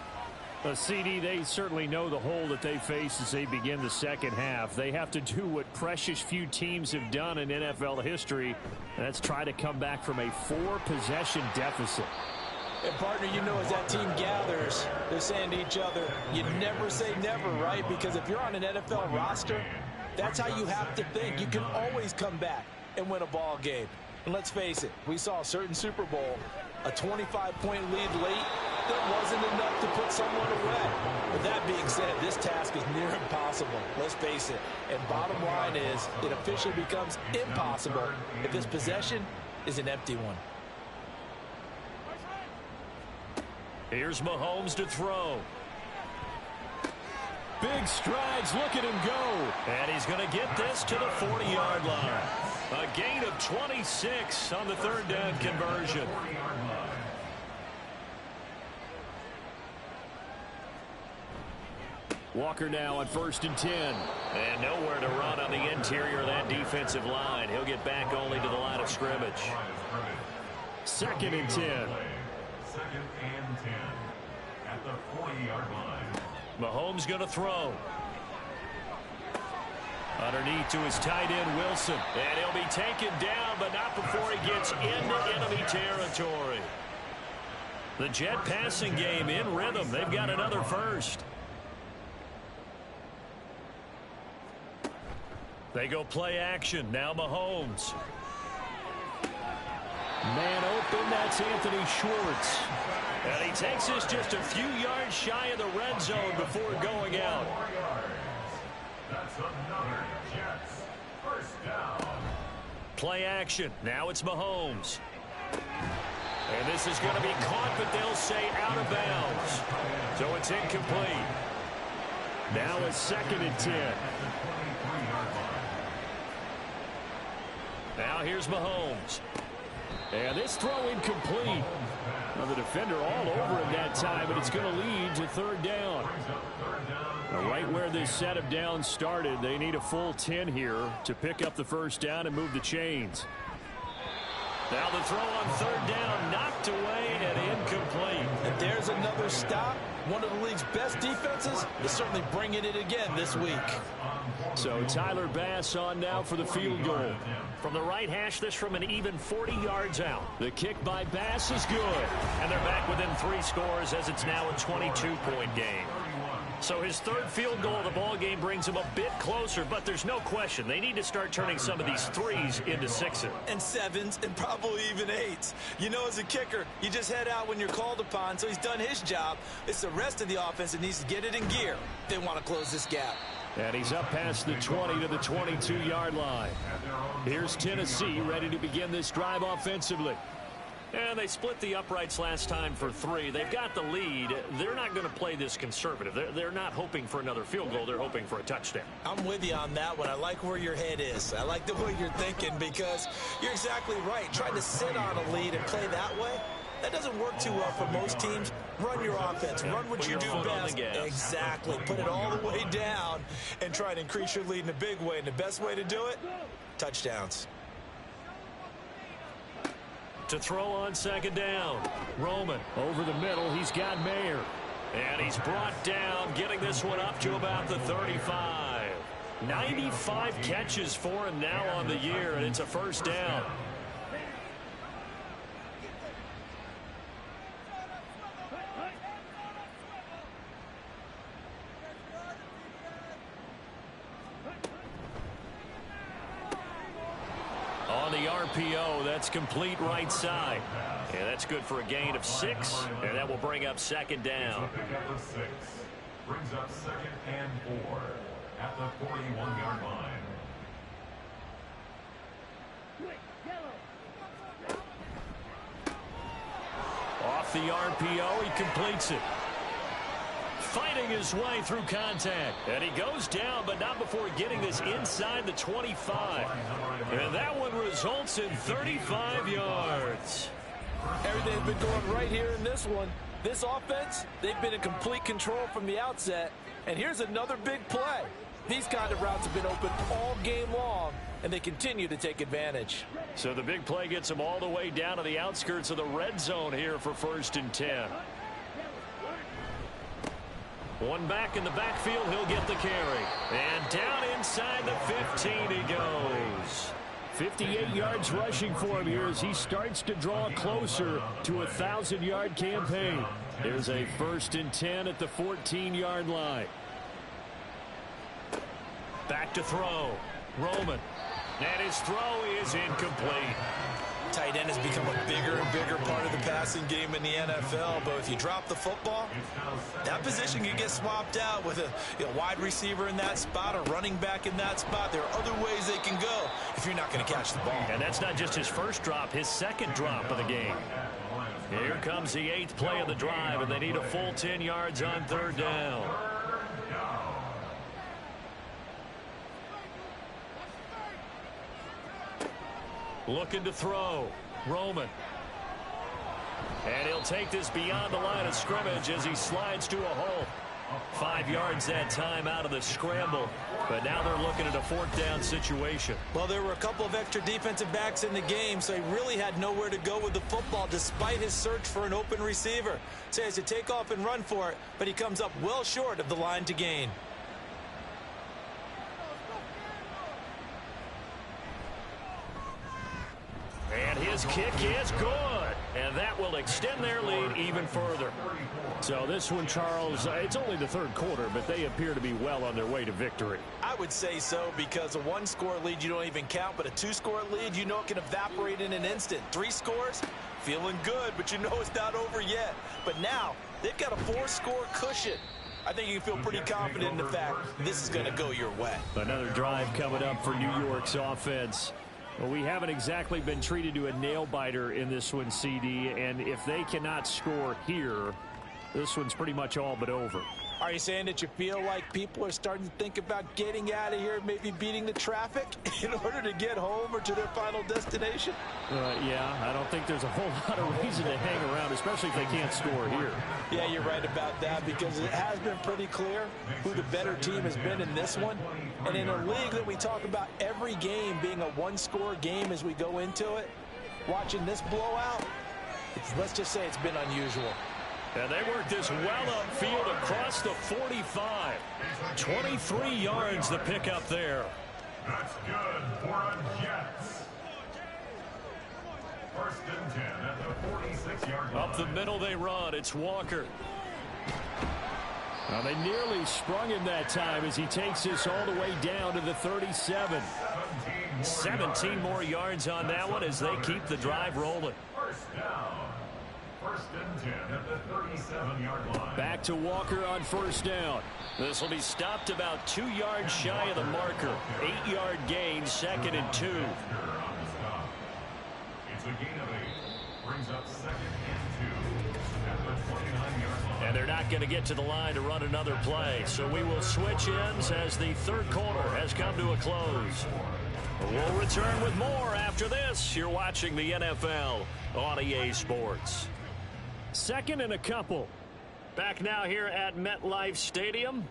[SPEAKER 4] CD, they certainly know the hole that they face as they begin the second half. They have to do what precious few teams have done in NFL history, and that's try to come back from a 4-possession deficit.
[SPEAKER 3] And, partner, you know, as that team gathers, they're saying to each other, you never say never, right? Because if you're on an NFL roster, that's how you have to think. You can always come back and win a ball game. And let's face it, we saw a certain Super Bowl, a 25-point lead late, that wasn't enough to put someone away. With that being said, this task is near impossible. Let's face it. And bottom line is, it officially becomes impossible if this possession is an empty one.
[SPEAKER 2] Here's Mahomes to throw.
[SPEAKER 4] Big strides. Look at him go.
[SPEAKER 2] And he's going to get this to the 40-yard line. A gain of 26 on the 3rd down conversion.
[SPEAKER 4] Walker now on 1st and 10.
[SPEAKER 2] And nowhere to run on the interior of that defensive line. He'll get back only to the line of scrimmage.
[SPEAKER 4] 2nd and 10.
[SPEAKER 5] 2nd and 10 at the 40-yard line.
[SPEAKER 2] Mahomes going to throw. Underneath to his tight end, Wilson. And he'll be taken down, but not before he gets into enemy territory. The Jet passing game in rhythm. They've got another first. They go play action. Now Mahomes.
[SPEAKER 4] Man open. That's Anthony Schwartz.
[SPEAKER 2] And he takes this just a few yards shy of the red zone before going out.
[SPEAKER 5] That's another Jets first down.
[SPEAKER 2] Play action. Now it's Mahomes. And this is going to be caught, but they'll say out of bounds. So it's incomplete.
[SPEAKER 4] Now it's 2nd and 10.
[SPEAKER 2] Now here's Mahomes.
[SPEAKER 4] And this throw incomplete. Well, the defender all over him that time, but it's going to lead to 3rd down. Now, right where this set of downs started, they need a full 10 here to pick up the first down and move the chains.
[SPEAKER 2] Now the throw on third down, knocked away and incomplete.
[SPEAKER 3] And there's another stop. One of the league's best defenses is certainly bringing it again this week.
[SPEAKER 2] So Tyler Bass on now for the field goal. From the right hash, this from an even 40 yards out. The kick by Bass is good. And they're back within 3 scores as it's now a 22-point game. So his third field goal of the ball game brings him a bit closer, but there's no question they need to start turning some of these threes into sixes.
[SPEAKER 3] And 7s and probably even 8s. You know, as a kicker, you just head out when you're called upon, so he's done his job. It's the rest of the offense that needs to get it in gear. They want to close this gap.
[SPEAKER 2] And he's up past the 20 to the 22-yard line. Here's Tennessee ready to begin this drive offensively. And they split the uprights last time for 3. They've got the lead. They're not going to play this conservative. They're not hoping for another field goal. They're hoping for a touchdown.
[SPEAKER 3] I'm with you on that one. I like where your head is. I like the way you're thinking because you're exactly right. Trying to sit on a lead and play that way, that doesn't work too well for most teams. Run your offense. Run what you do best. Exactly. Put it all the way down and try to increase your lead in a big way. And the best way to do it, touchdowns.
[SPEAKER 2] To throw on second down. Roman over the middle. He's got Mayer. And he's brought down, getting this one up to about the 35. 95 catches for him now on the year, and it's a first down. On the RPO, that's complete right side. And that's good for a gain of 6, and that will bring up second down.
[SPEAKER 5] Pickup of 6 brings up 2nd and 4 at the 41-yard line.
[SPEAKER 2] Off the RPO, he completes it. Fighting his way through contact. And he goes down, but not before getting this inside the 25. And that one results in 35 yards.
[SPEAKER 3] Everything's been going right here in this one. This offense, they've been in complete control from the outset. And here's another big play. These kind of routes have been open all game long, and they continue to take advantage.
[SPEAKER 2] So the big play gets them all the way down to the outskirts of the red zone here for 1st and 10. One back in the backfield, he'll get the carry. And down inside the 15 he goes. 58 yards rushing for him here as he starts to draw closer to a 1,000-yard campaign. There's a 1st and 10 at the 14-yard line. Back to throw. Roman. And his throw is incomplete.
[SPEAKER 3] Tight end has become a bigger and bigger part of the passing game in the NFL, but if you drop the football, that position can get swapped out with a wide receiver in that spot, a running back in that spot. There are other ways they can go if you're not going to catch the ball.
[SPEAKER 2] And that's not just his first drop, his second drop of the game. Here comes the 8th play of the drive, and they need a full 10 yards on 3rd down. Looking to throw. Roman. And he'll take this beyond the line of scrimmage as he slides to a hole. 5 yards that time out of the scramble. But now they're looking at a 4th down situation.
[SPEAKER 3] Well, there were a couple of extra defensive backs in the game, so he really had nowhere to go with the football despite his search for an open receiver. So he has to take off and run for it, but he comes up well short of the line to gain.
[SPEAKER 2] And his kick is good. And that will extend their lead even further. So this one, Charles, it's only the 3rd quarter, but they appear to be well on their way to victory.
[SPEAKER 3] I would say so because a 1-score lead you don't even count, but a 2-score lead you know it can evaporate in an instant. 3 scores, feeling good, but you know it's not over yet. But now they've got a 4-score cushion. I think you can feel pretty confident in the fact this is going to go your way.
[SPEAKER 2] Another drive coming up for New York's offense. Well, we haven't exactly been treated to a nail-biter in this one, CD, and if they cannot score here, this one's pretty much all but over.
[SPEAKER 3] Are you saying that you feel like people are starting to think about getting out of here, maybe beating the traffic in order to get home or to their final destination?
[SPEAKER 2] Yeah, I don't think there's a whole lot of reason to hang around, especially if they can't score here.
[SPEAKER 3] Yeah, you're right about that because it has been pretty clear who the better team has been in this one. And in a league that we talk about every game being a 1-score game as we go into it, watching this blowout, let's just say it's been unusual.
[SPEAKER 2] And they work this well upfield across the 45. 23 yards the pickup there.
[SPEAKER 5] That's good for a Jets. First and 10 at the 46-yard line.
[SPEAKER 2] Up the middle they run. It's Walker. Well, they nearly sprung him that time as he takes this all the way down to the 37. 17 more yards on that one as they keep the drive rolling.
[SPEAKER 5] First down. First and 10 at the 37-yard line.
[SPEAKER 2] Back to Walker on first down. This will be stopped about 2 yards shy of the marker. 8-yard gain, 2nd and 2.
[SPEAKER 5] It's a gain of 8. Brings up 2nd and 2 at the 29-yard line.
[SPEAKER 2] And they're not going to get to the line to run another play. So we will switch ends as the third quarter has come to a close. We'll return with more after this. You're watching the NFL on EA Sports. 2nd and a couple. Back now here at MetLife Stadium.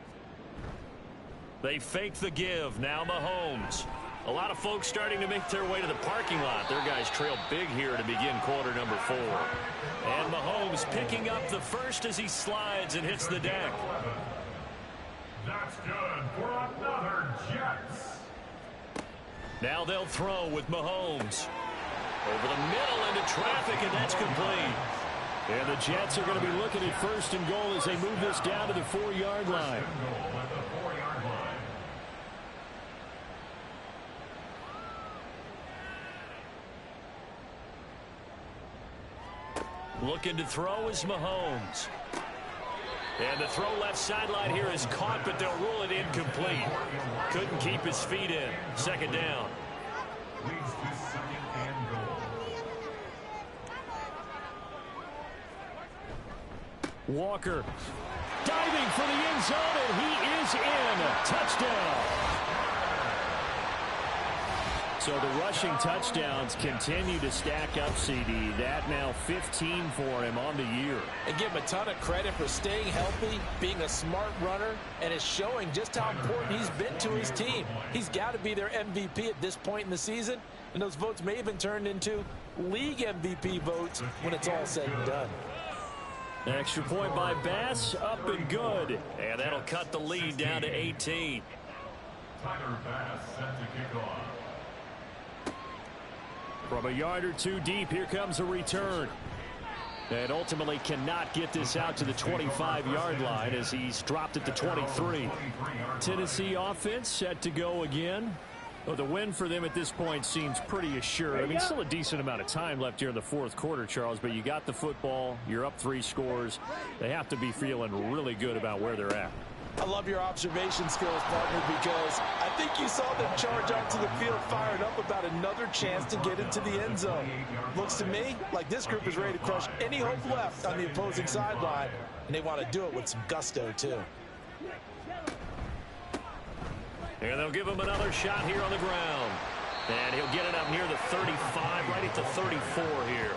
[SPEAKER 2] They fake the give. Now Mahomes. A lot of folks starting to make their way to the parking lot. Their guys trail big here to begin quarter number 4. And Mahomes picking up the first as he slides and hits the deck.
[SPEAKER 5] That's good for another Jets.
[SPEAKER 2] Now they'll throw with Mahomes. Over the middle into traffic, and that's complete. And the Jets are going to be looking at first and goal as they move this down to the 4-yard line. Looking to throw is Mahomes. And the throw left sideline here is caught, but they'll rule it incomplete. Couldn't keep his feet in. 2nd down.
[SPEAKER 5] Leads to 2nd and goal.
[SPEAKER 2] Walker diving for the end zone, and he is in. Touchdown. So the rushing touchdowns continue to stack up, CD. That now 15 for him on the year.
[SPEAKER 3] And give him a ton of credit for staying healthy, being a smart runner, and it's showing just how important he's been to his team. He's got to be their MVP at this point in the season, and those votes may have been turned into league MVP votes when it's all said and done.
[SPEAKER 2] Extra point by Bass, up and good. And that'll cut the lead down to 18.
[SPEAKER 5] Tyler Bass set to kick off.
[SPEAKER 2] From a yard or two deep, here comes a return. And ultimately cannot get this out to the 25-yard line as he's dropped at the 23. Tennessee offense set to go again. Well, the win for them at this point seems pretty assured. I mean, still a decent amount of time left here in the fourth quarter, Charles, but you got the football. You're up 3 scores. They have to be feeling really good about where they're at.
[SPEAKER 3] I love your observation skills, partner, because I think you saw them charge onto the field fired up about another chance to get into the end zone. Looks to me like this group is ready to crush any hope left on the opposing sideline, and they want to do it with some gusto, too.
[SPEAKER 2] And they'll give him another shot here on the ground. And he'll get it up near the 35, right at the 34 here.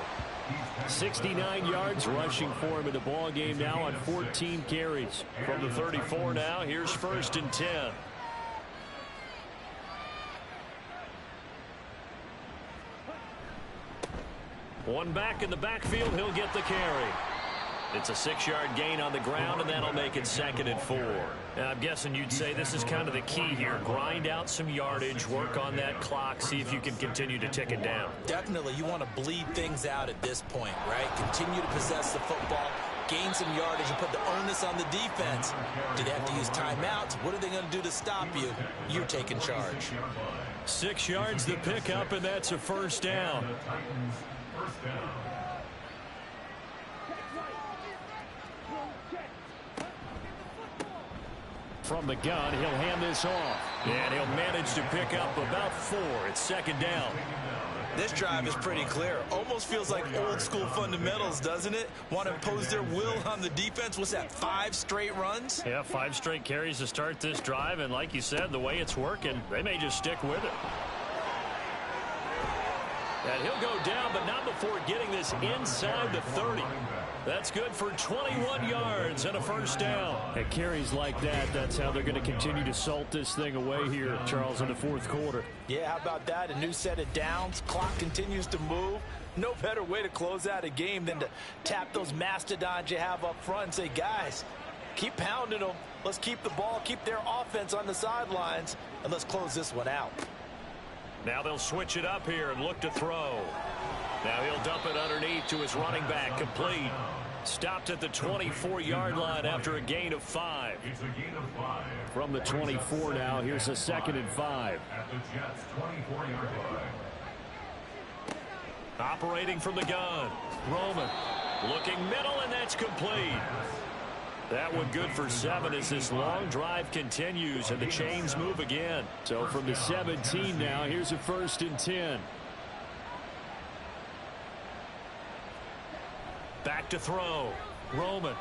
[SPEAKER 2] 69 yards rushing for him in the ball game now on 14 carries. From the 34 now, here's 1st and 10. One back in the backfield, he'll get the carry. It's a 6-yard gain on the ground, and that'll make it 2nd and 4. And I'm guessing you'd say this is kind of the key here. Grind out some yardage, work on that clock, see if you can continue to tick it down.
[SPEAKER 3] Definitely, you want to bleed things out at this point, right? Continue to possess the football, gain some yardage, and put the onus on the defense. Do they have to use timeouts? What are they going to do to stop you? You're taking charge.
[SPEAKER 2] 6 yards the pickup, and that's a 1st down.
[SPEAKER 5] First down.
[SPEAKER 2] From the gun, he'll hand this off. And he'll manage to pick up about 4. It's 2nd down.
[SPEAKER 3] This drive is pretty clear. Almost feels like old school fundamentals, doesn't it? Want to impose their will on the defense. What's that, 5 straight runs?
[SPEAKER 2] Yeah, 5 straight carries to start this drive. And like you said, the way it's working, they may just stick with it. And he'll go down, but not before getting this inside the 30. That's good for 21 yards and a 1st down. At carries like that, that's how they're going to continue to salt this thing away here, Charles, in the fourth quarter.
[SPEAKER 3] Yeah, how about that? A new set of downs. Clock continues to move. No better way to close out a game than to tap those mastodons you have up front and say, guys, keep pounding them. Let's keep the ball, keep their offense on the sidelines, and let's close this one out.
[SPEAKER 2] Now they'll switch it up here and look to throw. Now he'll dump it underneath to his running back, complete. Stopped at the 24-yard line after a gain of 5.
[SPEAKER 5] It's a gain of 5.
[SPEAKER 4] From the 24 now, here's a 2nd and 5.
[SPEAKER 5] At the Jets' 24-yard line.
[SPEAKER 2] Operating from the gun. Roman looking middle, and that's complete. That one good for 7 as this long drive continues and the chains move again.
[SPEAKER 4] So from the 17 now, here's a 1st and 10.
[SPEAKER 2] Back to throw. Roman.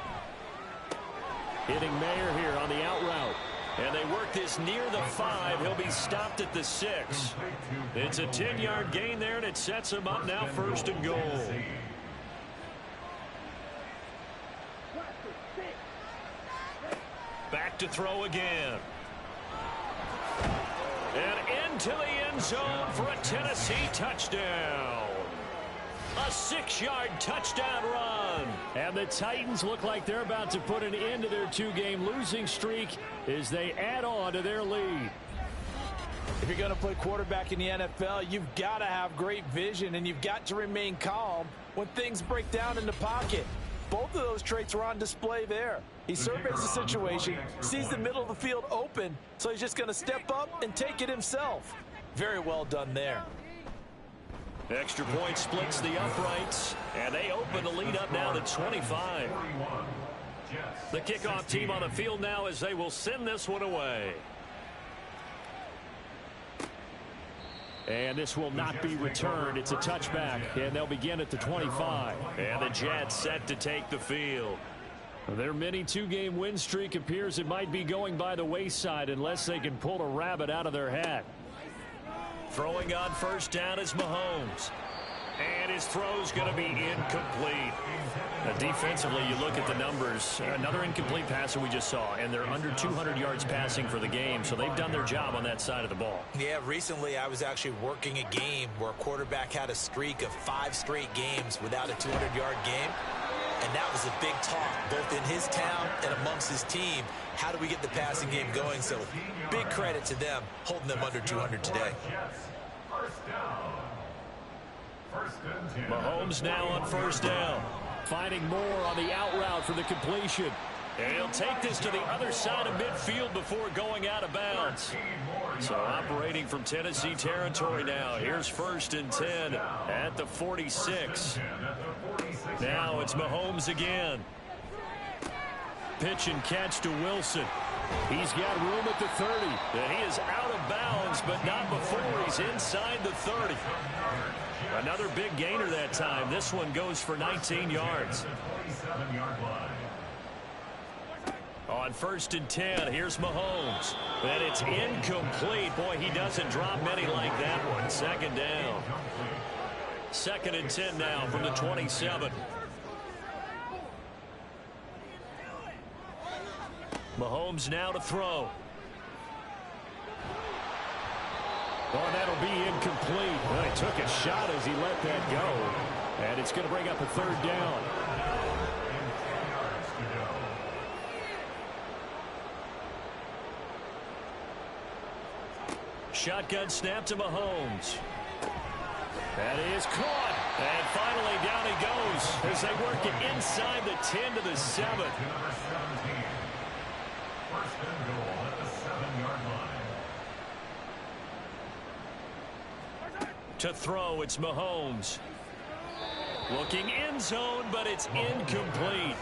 [SPEAKER 4] Hitting Mayer here on the out route.
[SPEAKER 2] And they work this near the 5. He'll be stopped at the 6. It's a 10-yard gain there, and it sets him up now 1st and goal. Back to throw again. And into the end zone for a Tennessee touchdown. A 6-yard touchdown run.
[SPEAKER 4] And the Titans look like they're about to put an end to their 2-game losing streak as they add on to their lead.
[SPEAKER 3] If you're going to play quarterback in the NFL, you've got to have great vision, and you've got to remain calm when things break down in the pocket. Both of those traits were on display there. He surveys the situation, sees the middle of the field open, so he's just going to step up and take it himself. Very well done there.
[SPEAKER 2] Extra point splits the uprights, and they open the lead up now to 25. The kickoff team on the field now as they will send this one away.
[SPEAKER 4] And this will not be returned. It's a touchback, and they'll begin at the 25.
[SPEAKER 2] And the Jets set to take the field.
[SPEAKER 4] Their mini 2-game win streak appears it might be going by the wayside unless they can pull a rabbit out of their hat.
[SPEAKER 2] Throwing on 1st down is Mahomes. And his throw's going to be incomplete. Defensively, you look at the numbers. Another incomplete passer we just saw, and they're under 200 yards passing for the game, so they've done their job on that side of the ball.
[SPEAKER 3] Yeah, recently I was actually working a game where a quarterback had a streak of 5 straight games without a 200-yard game. And that was a big talk, both in his town and amongst his team. How do we get the passing game going? So big credit to them, holding them under 200 today.
[SPEAKER 2] Mahomes now on 1st down.
[SPEAKER 4] Finding more on the out route for the completion.
[SPEAKER 2] And he'll take this to the other side of midfield before going out of bounds. So operating from Tennessee territory now. Here's 1st and 10 at the 46. Now it's Mahomes again.
[SPEAKER 4] Pitch and catch to Wilson. He's got room at the 30.
[SPEAKER 2] And he is out of bounds, but not before he's inside the 30. Another big gainer that time. This one goes for 19 yards. On 1st and 10, here's Mahomes. And it's incomplete. Boy, he doesn't drop many like that one. 2nd down. 2nd and 10 now from the 27. Mahomes now to throw.
[SPEAKER 4] Oh, that'll be incomplete. Well, he took a shot as he let that go. And it's going to bring up a 3rd down.
[SPEAKER 2] Shotgun snap to Mahomes.
[SPEAKER 4] That is caught.
[SPEAKER 2] And finally down he goes as they work it inside the 10 to the 7. To throw, it's Mahomes. Looking end zone, but it's incomplete.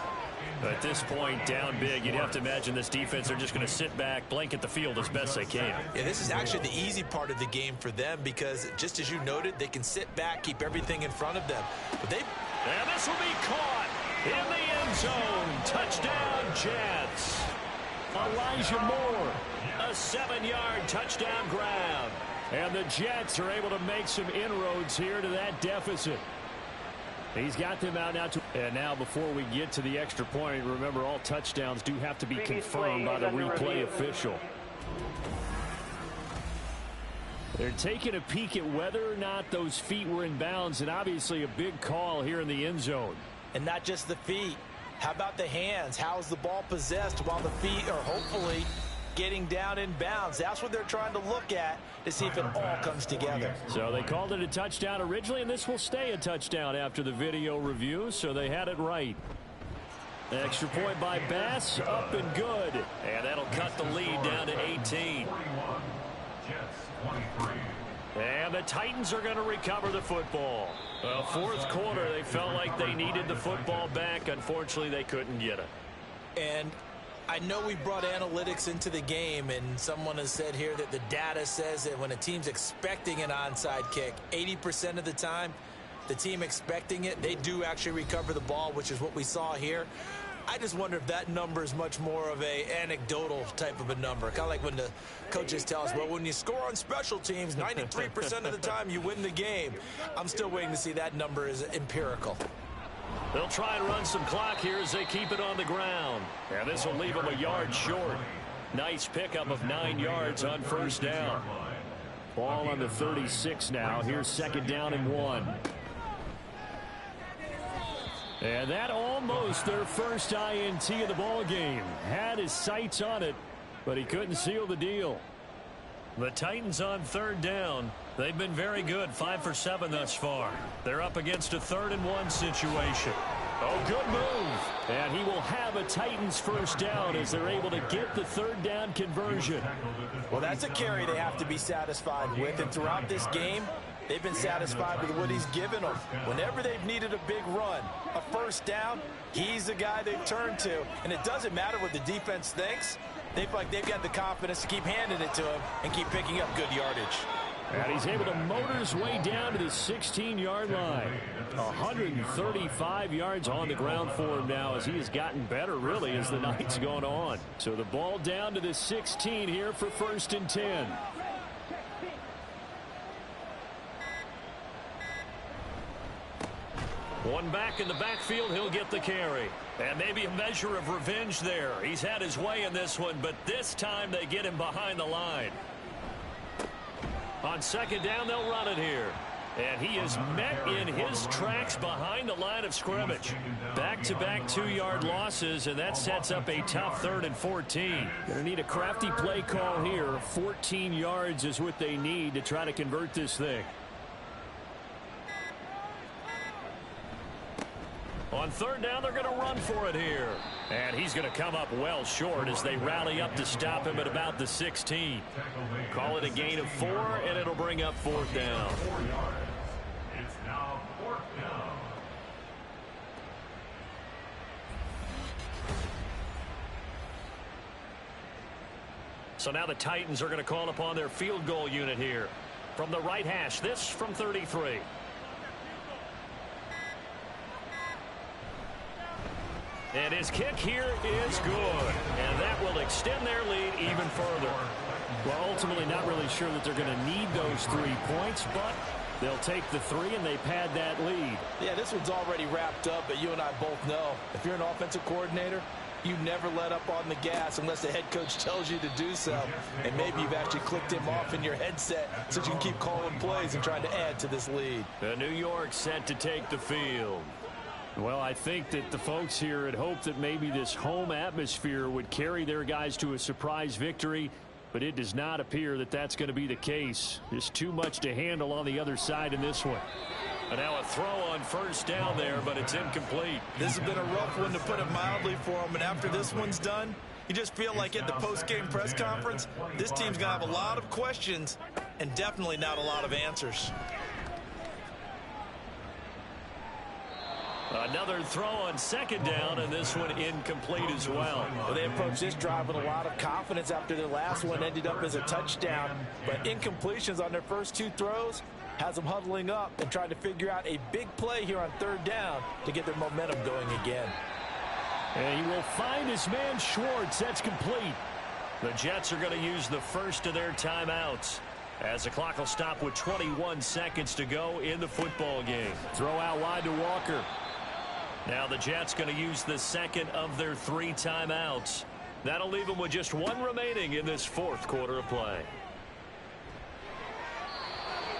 [SPEAKER 2] At this point, down big, you'd have to imagine this defense are just going to sit back, blanket the field as best they can.
[SPEAKER 3] Yeah, this is actually the easy part of the game for them because, just as you noted, they can sit back, keep everything in front of them. But
[SPEAKER 2] and this will be caught in the end zone. Touchdown, Jets.
[SPEAKER 4] Elijah Moore.
[SPEAKER 2] A 7-yard touchdown grab.
[SPEAKER 4] And the Jets are able to make some inroads here to that deficit. He's got them out now. And now before we get to the extra point, remember all touchdowns do have to be confirmed by the replay official. They're taking a peek at whether or not those feet were in bounds, and obviously a big call here in the end zone.
[SPEAKER 3] And not just the feet. How about the hands? How's the ball possessed while the feet are hopefully getting down in bounds? That's what they're trying to look at to see if it all comes together.
[SPEAKER 4] So they called it a touchdown originally, and this will stay a touchdown after the video review, so they had it right. Extra point by Bass, up and good.
[SPEAKER 2] And that'll cut the lead down to 18. And the Titans are going to recover the football. Fourth quarter, they felt like they needed the football back. Unfortunately, they couldn't get it.
[SPEAKER 3] And I know we brought analytics into the game, and someone has said here that the data says that when a team's expecting an onside kick, 80% of the time, the team expecting it, they do actually recover the ball, which is what we saw here. I just wonder if that number is much more of a anecdotal type of a number. Kind of like when the coaches tell us, well, when you score on special teams, 93% of the time you win the game. I'm still waiting to see that number is empirical.
[SPEAKER 2] They'll try and run some clock here as they keep it on the ground. And this will leave them a yard short. Nice pickup of 9 yards on first down.
[SPEAKER 4] Ball on the 36 now. Here's second down and 1. And that almost their first INT of the ball game. Had his sights on it, but he couldn't seal the deal.
[SPEAKER 2] The Titans on third down. They've been very good, 5 for 7 thus far. They're up against a 3rd and 1 situation.
[SPEAKER 4] Oh, good move. And he will have a Titans first down as they're able to get the third down conversion.
[SPEAKER 3] Well, that's a carry they have to be satisfied with. And throughout this game, they've been satisfied with what he's given them. Whenever they've needed a big run, a first down, he's the guy they've turned to. And it doesn't matter what the defense thinks. They feel like they've got the confidence to keep handing it to him and keep picking up good yardage.
[SPEAKER 4] And he's able to motor his way down to the 16-yard line. 135 yards on the ground for him now as he has gotten better, really, as the night's gone on. So the ball down to the 16 here for 1st and 10.
[SPEAKER 2] One back in the backfield, he'll get the carry. And maybe a measure of revenge there. He's had his way in this one, but this time they get him behind the line. On second down, they'll run it here. And he is met in his tracks behind the line of scrimmage. Back-to-back 2-yard losses, and that sets up a tough 3rd and 14.
[SPEAKER 4] Going to need a crafty play call here. 14 yards is what they need to try to convert this thing.
[SPEAKER 2] On third down, they're going to run for it here. And he's going to come up well short as they rally up to stop him at about the 16. Call it a gain of 4, and it'll bring up 4th down.
[SPEAKER 5] It's now 4th down.
[SPEAKER 2] So now the Titans are going to call upon their field goal unit here. From the right hash, this from 33. And his kick here is good. And that will extend their lead even further.
[SPEAKER 4] Well, ultimately not really sure that they're going to need those 3 points, but they'll take the 3 and they pad that lead.
[SPEAKER 3] Yeah, this one's already wrapped up, but you and I both know if you're an offensive coordinator, you never let up on the gas unless the head coach tells you to do so. And maybe you've actually clicked him off in your headset so you can keep calling plays and trying to add to this lead.
[SPEAKER 2] The New York set to take the field.
[SPEAKER 4] Well, I think that the folks here had hoped that maybe this home atmosphere would carry their guys to a surprise victory, but it does not appear that that's going to be the case. Just too much to handle on the other side in this one.
[SPEAKER 2] And now a throw on first down there, but it's incomplete.
[SPEAKER 3] This has been a rough one, to put it mildly, for him. And after this one's done, you just feel like at the post-game press conference, this team's going to have a lot of questions and definitely not a lot of answers.
[SPEAKER 2] Another throw on second down, and this one incomplete as well.
[SPEAKER 3] Well, they approached this drive with a lot of confidence after their last one ended up as a touchdown. But incompletions on their first 2 throws has them huddling up and trying to figure out a big play here on third down to get their momentum going again.
[SPEAKER 4] And he will find his man Schwartz. That's complete.
[SPEAKER 2] The Jets are going to use the first of their timeouts as the clock will stop with 21 seconds to go in the football game.
[SPEAKER 4] Throw out wide to Walker.
[SPEAKER 2] Now the Jets going to use the second of their 3 timeouts. That'll leave them with just 1 remaining in this 4th quarter of play.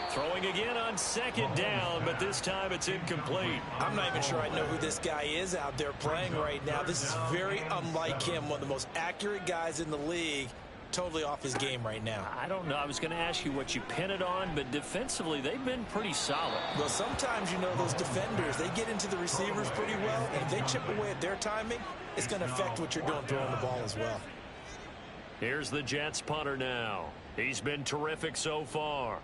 [SPEAKER 2] Throwing again on second down, but this time it's incomplete.
[SPEAKER 3] I'm not even sure I know who this guy is out there playing right now. This is very unlike him, one of the most accurate guys in the league. Totally off his game right now.
[SPEAKER 2] I don't know. I was going to ask you what you pin it on, but defensively, they've been pretty solid.
[SPEAKER 3] Well, sometimes, you know, those defenders, they get into the receivers pretty well, and if they chip away at their timing, it's going to affect what you're doing throwing the ball as well.
[SPEAKER 2] Here's the Jets punter now. He's been terrific so far.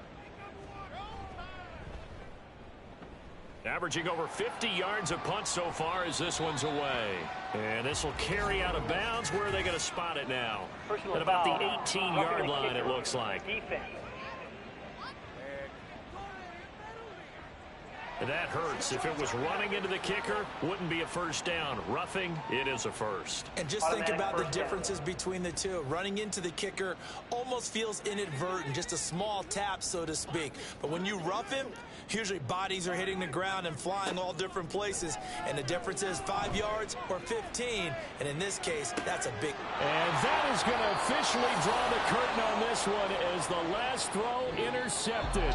[SPEAKER 2] Averaging over 50 yards a punt so far as this one's away. And this will carry out of bounds. Where are they going to spot it now? At about the 18-yard line, it looks like.
[SPEAKER 6] Defense.
[SPEAKER 2] That hurts. If it was running into the kicker, wouldn't be a first down. Roughing, it is a first.
[SPEAKER 3] And just think about the differences between the two. Running into the kicker almost feels inadvertent, just a small tap, so to speak. But when you rough him, usually bodies are hitting the ground and flying all different places. And the difference is 5 yards or 15. And in this case, that's a big.
[SPEAKER 4] And that is going to officially draw the curtain on this one as the last throw intercepted.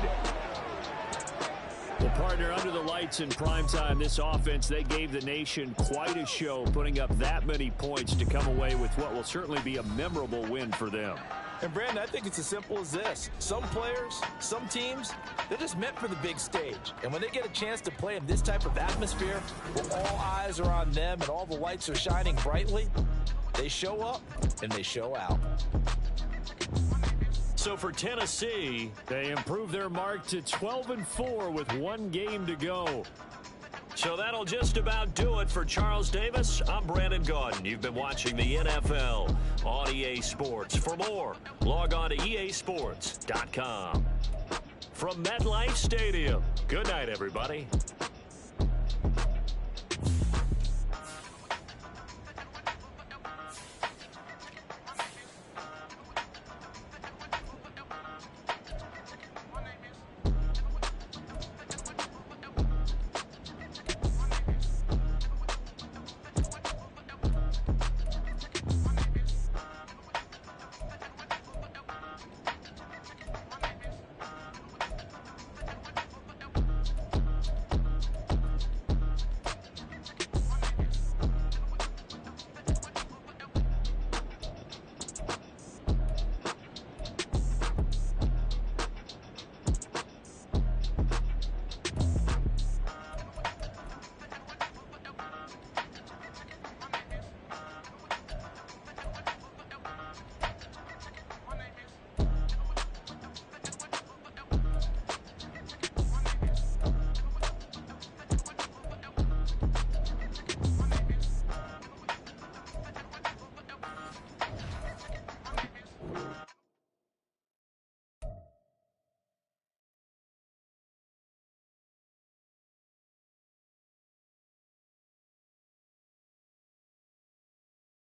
[SPEAKER 4] Well, partner, under the lights in primetime, this offense, they gave the nation quite a show, putting up that many points to come away with what will certainly be a memorable win for them.
[SPEAKER 3] And, Brandon, I think it's as simple as this. Some players, some teams, they're just meant for the big stage. And when they get a chance to play in this type of atmosphere, where all eyes are on them and all the lights are shining brightly, they show up and they show out.
[SPEAKER 2] So for Tennessee,
[SPEAKER 4] they improve their mark to 12-4 with 1 game to go.
[SPEAKER 2] So that'll just about do it for Charles Davis. I'm Brandon Gaudin. You've been watching the NFL on EA Sports. For more, log on to easports.com. From MetLife Stadium, good night, everybody.